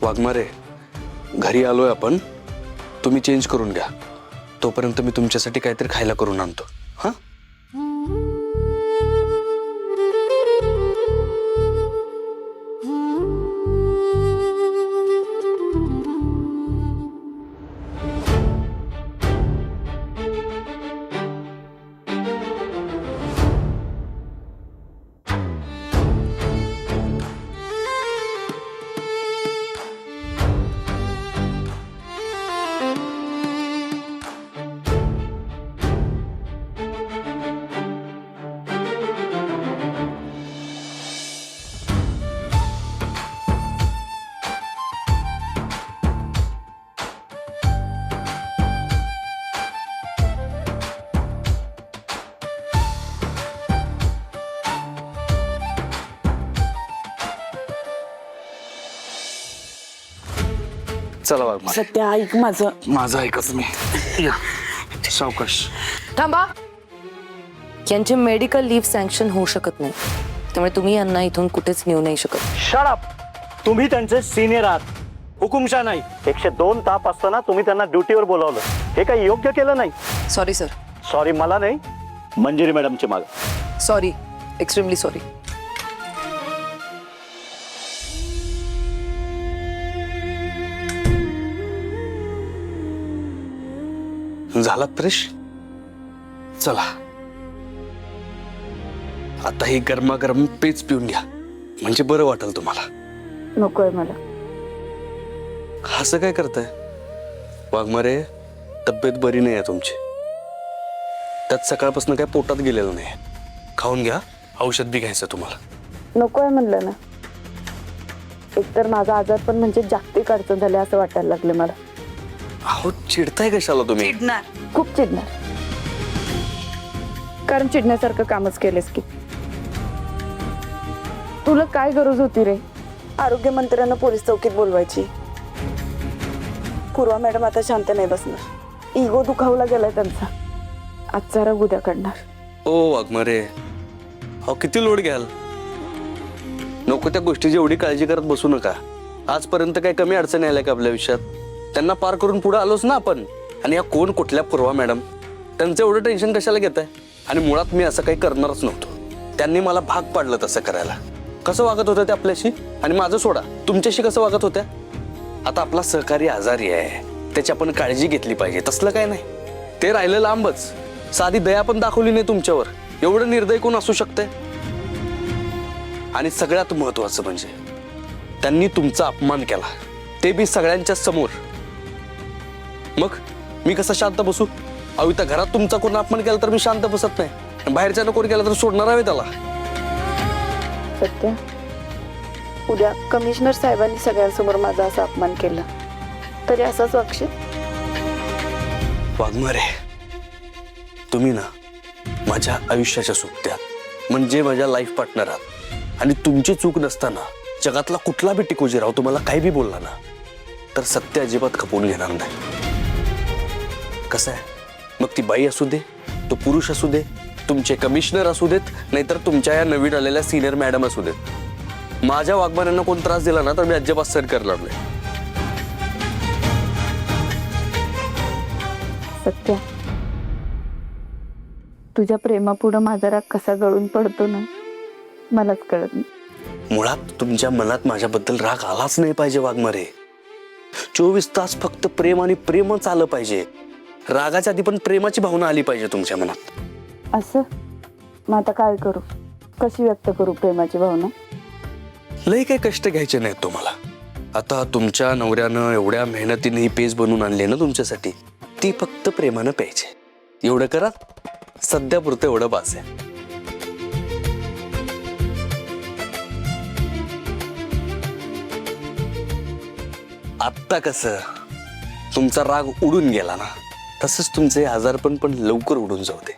वाघमारे, घरी आलोय आपण, तुम्ही चेंज करून घ्या, तोपर्यंत मी तुमच्यासाठी काहीतरी खायला करून आणतो. हा चला वाघमारे. सत्या ऐक माझं. माझं ऐका तुम्ही. या सावकाश. थांबा. यांचे मेडिकल लीव्ह सँक्शन होऊ शकत नाही, त्यामुळे तुम्ही यांना इथून कुठेच नेऊ नाही शकत. Shut up. तुम्ही त्यांचे सिनियर आहात, हुकुमशा नाही. 102 ताप असताना तुम्ही त्यांना ड्युटीवर बोलावलं, हे काही योग्य केलं नाही. Sorry sir. सॉरी मला नाही, मंजिरी मॅडमची माग. Sorry, extremely sorry. झालात फ्रेश? चला आता ही गरमागरम पेच पिऊन घ्या, म्हणजे बरं वाटेल तुम्हाला. नकोय मला. असं काय करताय वाघमारे? तब्येत बरी नाही आहे तुमची, त्यात सकाळपासून काय पोटात गेलेलं नाही. खाऊन घ्या, औषध बी घ्यायचं तुम्हाला. नकोय म्हणलं ना. एकतर माझा आजार पण म्हणजे जागतिक अडचण झाली असं वाटायला लागले मला. अहो चिडताय कशाला तुम्ही? खूप चिडणार, कारण चिडण्यासारखं कामच केलेस की. तुला काय गरज होती रे आरोग्य मंत्र्यांना पोलीस चौकीत बोलवायची? पूर्वा मॅडम आता शांत नाही बसणार. इगो दुखावला गेलाय त्यांचा. आज जरा उद्या काढणार. ओ वाघमारे, अहो किती लोड घ्याल? नको त्या गोष्टीची एवढी काळजी करत बसू नका. आजपर्यंत काही कमी अडचणी आल्या का आपल्या आयुष्यात? त्यांना पार करून पुढे आलोच ना आपण. आणि या कोण कुठल्या पूर्वा मॅडम, त्यांचं एवढं टेन्शन कशाला घेताय? आणि मुळात मी असं काही करणारच नव्हतो. त्यांनी मला भाग पाडलं तसं करायला. कसं वागत होतं ते आपल्याशी? आणि माझं सोडा, तुमच्याशी कसं वागत होत्या? आता आपला सहकारी आजारी आहे, त्याची आपण काळजी घेतली पाहिजे, तसलं काय नाही. ते राहिलं लांबच, साधी दया पण दाखवली नाही तुमच्यावर. एवढं निर्दय कोण असू शकतंय? आणि सगळ्यात महत्वाचं म्हणजे त्यांनी तुमचा अपमान केला, ते बी सगळ्यांच्या समोर. मग मी कसं शांत बसू? अहो इथं घरात तुमचा कोण अपमान केला तर मी शांत बसत नाही, बाहेरच्या कोण केला तर सोडणार आहे त्याला. सत्या, उद्या कमिशनर साहेबांनी सगळ्यांसमोर माझा असा अपमान केला तरी असाच वागशील? वाघमारे, तुम्ही ना माझ्या आयुष्याच्या सोबत्यात, म्हणजे माझ्या लाईफ पार्टनर आहात. आणि तुमची चूक नसताना जगातला कुठला बी टिकोजीराव तुम्हाला काही बी बोलला ना, तर सत्य अजिबात खपवून घेणार नाही. कसं आहे, मग ती बाई असू दे, तो पुरुष असू दे, तुमचे कमिशनर असू देत, नाहीतर तुमच्या या नवीन आलेल्या सिनियर मॅडम असू देत, माझ्या वाघमाऱ्यांना कोण त्रास दिला ना तर मी अजिबात सहन करणार नाही. सत्या, तुझ्या प्रेमापुढं माझा राग कसा गळून पडतो ना मलाच कळत नाही. मुळात तुमच्या मनात माझ्याबद्दल राग आलाच नाही पाहिजे वाघमारे. 24 तास फक्त प्रेम आणि प्रेमच आलं पाहिजे. रागाच्या आधी पण प्रेमाची भावना आली पाहिजे तुमच्या मनात. असं मग आता काय करू? कशी व्यक्त करू प्रेमाची भावना? लय काही कष्ट घ्यायचे नाहीत तुम्हाला. आता तुमच्या नवऱ्यानं एवढ्या मेहनतीने ही पेज बनवून आणली ना तुमच्यासाठी, ती फक्त प्रेमानं प्यायचे. एवढं करा, सध्या पुरतं एवढं बास आहे. आत्ता कसं तुमचा राग उडून गेला ना, तसंच तुमचे आजारपण पण लवकर उडून जाऊ दे.